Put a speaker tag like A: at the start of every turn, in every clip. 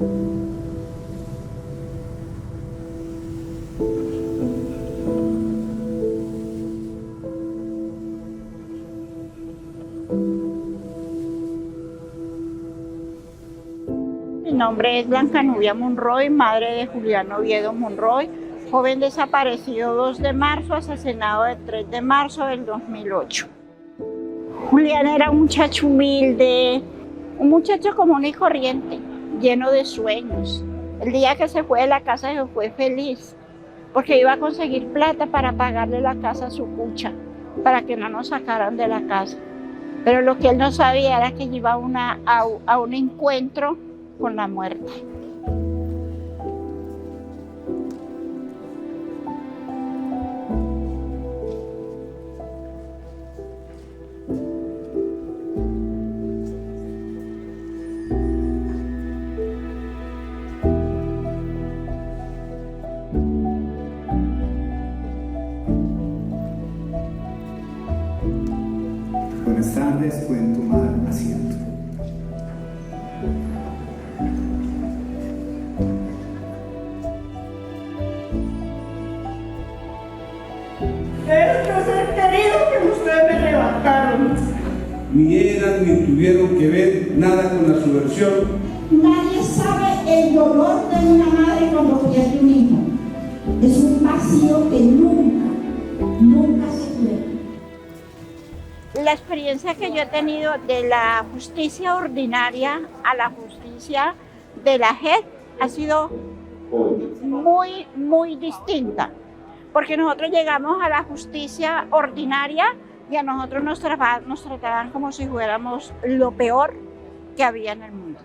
A: Mi nombre es Blanca Nubia Monroy, madre de Julián Oviedo Monroy, joven desaparecido 2 de marzo, asesinado el 3 de marzo del 2008. Julián era un muchacho humilde, un muchacho común y corriente, lleno de sueños. El día que se fue de la casa se fue feliz, porque iba a conseguir plata para pagarle la casa a su cucha, para que no nos sacaran de la casa. Pero lo que él no sabía era que iba a un encuentro con la muerte.
B: Buenas tardes, pueden tomar asiento.
A: Este ser querido que ustedes me arrebataron.
C: Ni eran ni tuvieron que ver nada con la subversión.
D: Nadie sabe el dolor de una madre cuando pierde un hijo. Es un vacío que nunca se quiere.
A: La experiencia que yo he tenido de la justicia ordinaria a la justicia de la JEP ha sido muy distinta, porque nosotros llegamos a la justicia ordinaria y a nosotros nos trataban como si fuéramos lo peor que había en el mundo.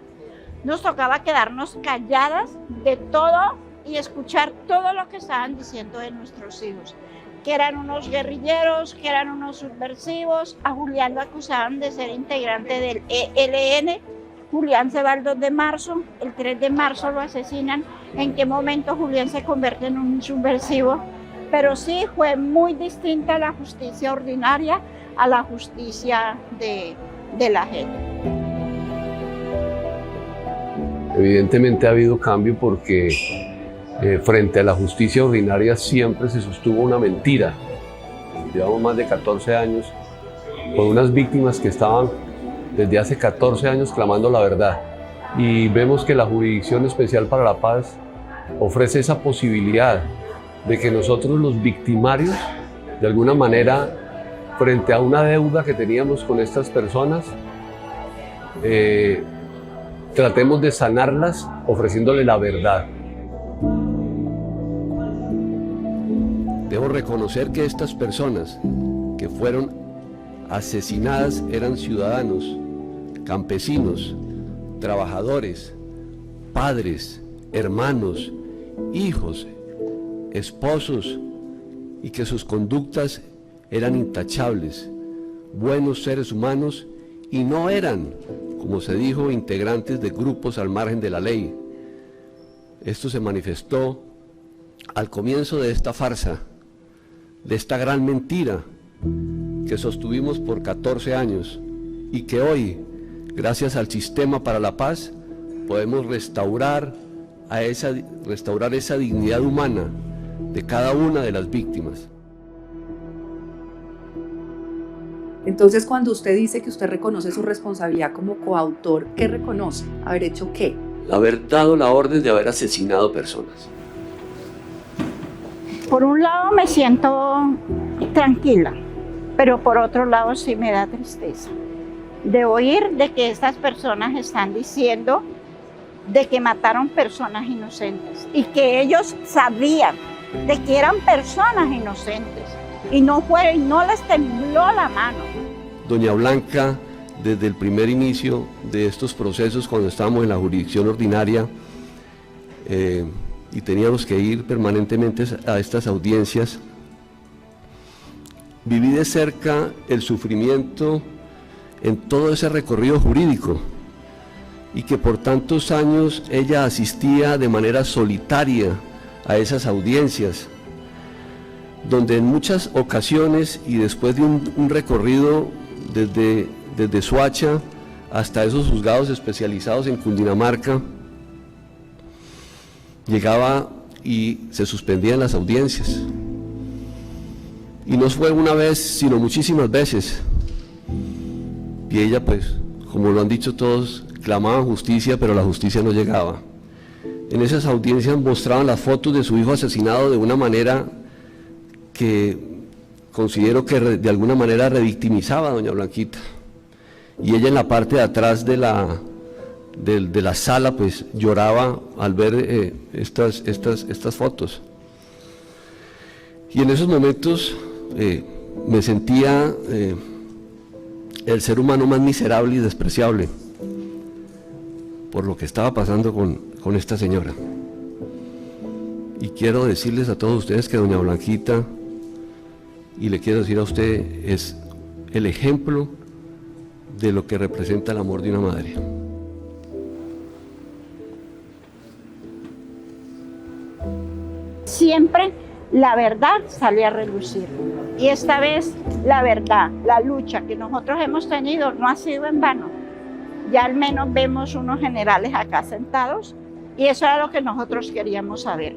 A: Nos tocaba quedarnos calladas de todo y escuchar todo lo que estaban diciendo de nuestros hijos, que eran unos guerrilleros, que eran unos subversivos. A Julián lo acusaban de ser integrante del ELN. Julián se va el 2 de marzo, el 3 de marzo lo asesinan. ¿En qué momento Julián se convierte en un subversivo? Pero sí fue muy distinta la justicia ordinaria a la justicia de la JEP.
E: Evidentemente ha habido cambio porque frente a la justicia ordinaria siempre se sostuvo una mentira. Llevamos más de 14 años con unas víctimas que estaban desde hace 14 años clamando la verdad. Y vemos que la Jurisdicción Especial para la Paz ofrece esa posibilidad de que nosotros los victimarios, de alguna manera, frente a una deuda que teníamos con estas personas, tratemos de sanarlas ofreciéndole la verdad. Debo reconocer que estas personas que fueron asesinadas eran ciudadanos, campesinos, trabajadores, padres, hermanos, hijos, esposos, y que sus conductas eran intachables, buenos seres humanos, y no eran, como se dijo, integrantes de grupos al margen de la ley. Esto se manifestó al comienzo de esta farsa, de esta gran mentira que sostuvimos por 14 años y que hoy, gracias al Sistema para la Paz, podemos restaurar esa dignidad humana de cada una de las víctimas.
F: Entonces, cuando usted dice que usted reconoce su responsabilidad como coautor, ¿qué reconoce? ¿Haber hecho qué?
E: Haber dado la orden de haber asesinado personas.
A: Por un lado me siento tranquila, pero por otro lado sí me da tristeza de oír de que estas personas están diciendo de que mataron personas inocentes y que ellos sabían de que eran personas inocentes y no les tembló la mano.
E: Doña Blanca, desde el primer inicio de estos procesos, cuando estábamos en la jurisdicción ordinaria y teníamos que ir permanentemente a estas audiencias, viví de cerca el sufrimiento en todo ese recorrido jurídico y que por tantos años ella asistía de manera solitaria a esas audiencias, donde en muchas ocasiones y después de un recorrido desde Soacha hasta esos juzgados especializados en Cundinamarca, llegaba y se suspendían las audiencias. Y no fue una vez, sino muchísimas veces. Y ella, pues, como lo han dicho todos, clamaban justicia, pero la justicia no llegaba. En esas audiencias mostraban las fotos de su hijo asesinado de una manera que considero que de alguna manera revictimizaba a doña Blanquita. Y ella en la parte de atrás de la sala, pues lloraba al ver estas fotos. Y en esos momentos me sentía el ser humano más miserable y despreciable por lo que estaba pasando con esta señora. Y quiero decirles a todos ustedes que doña Blanquita, y le quiero decir a usted, es el ejemplo de lo que representa el amor de una madre.
A: Siempre la verdad sale a relucir. Y esta vez la verdad, la lucha que nosotros hemos tenido no ha sido en vano. Ya al menos vemos unos generales acá sentados y eso era lo que nosotros queríamos saber.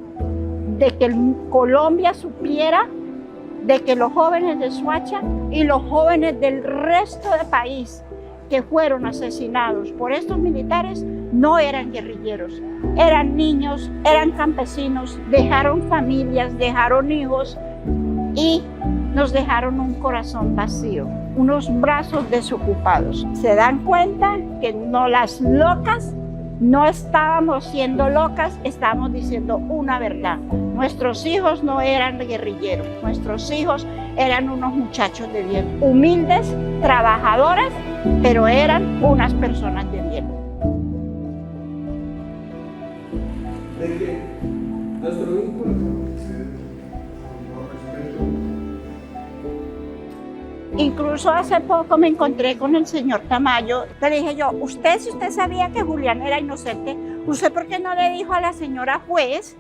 A: De que Colombia supiera de que los jóvenes de Soacha y los jóvenes del resto del país que fueron asesinados por estos militares no eran guerrilleros, eran niños, eran campesinos, dejaron familias, dejaron hijos y nos dejaron un corazón vacío, unos brazos desocupados. Se dan cuenta que no, las locas no estábamos siendo locas, estábamos diciendo una verdad. Nuestros hijos no eran guerrilleros, nuestros hijos eran unos muchachos de bien, humildes, trabajadores, pero eran unas personas de bien.
C: De que nuestro vínculo
A: Incluso hace poco me encontré con el señor Tamayo. Le dije yo, si usted sabía que Julián era inocente, ¿usted por qué no le dijo a la señora juez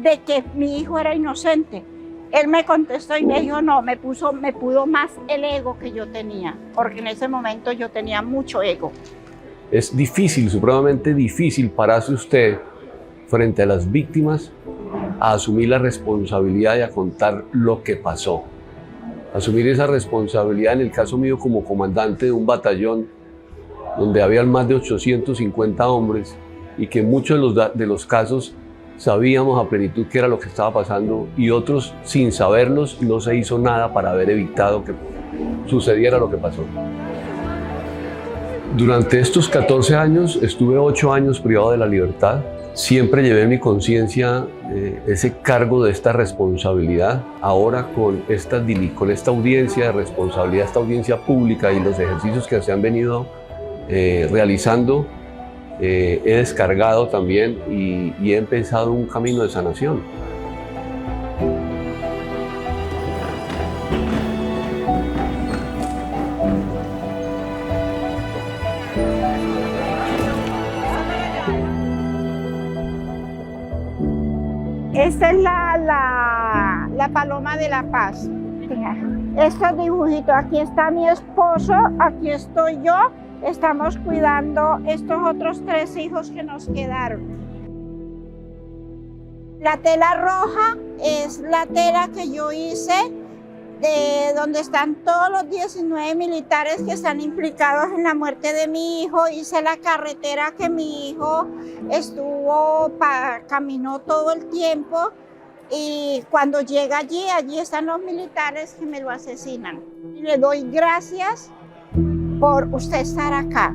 A: de que mi hijo era inocente? Él me contestó y me dijo, no, me pudo más el ego que yo tenía, porque en ese momento yo tenía mucho ego.
E: Es difícil, supremamente difícil pararse usted frente a las víctimas a asumir la responsabilidad y a contar lo que pasó. Asumir esa responsabilidad, en el caso mío como comandante de un batallón donde había más de 850 hombres y que en muchos de los casos sabíamos a plenitud qué era lo que estaba pasando y otros sin saberlos no se hizo nada para haber evitado que sucediera lo que pasó. Durante estos 14 años estuve 8 años privado de la libertad. Siempre llevé en mi conciencia ese cargo de esta responsabilidad. Ahora con esta audiencia de responsabilidad, esta audiencia pública y los ejercicios que se han venido realizando, he descargado también y he empezado un camino de sanación.
A: Esta es la paloma de la paz. Estos dibujitos, aquí está mi esposo, aquí estoy yo, estamos cuidando estos otros 3 hijos que nos quedaron. La tela roja es la tela que yo hice de donde están todos los 19 militares que están implicados en la muerte de mi hijo. Hice la carretera que mi hijo caminó todo el tiempo y cuando llega allí están los militares que me lo asesinan. Y le doy gracias por usted estar acá.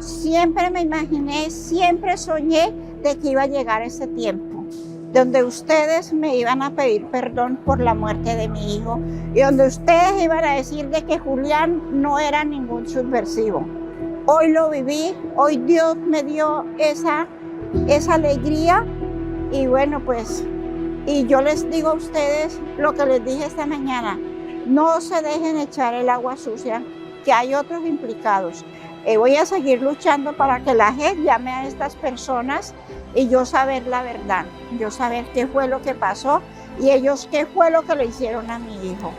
A: Siempre me imaginé, siempre soñé de que iba a llegar ese tiempo, donde ustedes me iban a pedir perdón por la muerte de mi hijo y donde ustedes iban a decir de que Julián no era ningún subversivo. Hoy lo viví, hoy Dios me dio esa alegría y bueno, pues, y yo les digo a ustedes lo que les dije esta mañana, no se dejen echar el agua sucia, que hay otros implicados. Voy a seguir luchando para que la JEP llame a estas personas y yo saber la verdad, yo saber qué fue lo que pasó y ellos qué fue lo que le hicieron a mi hijo.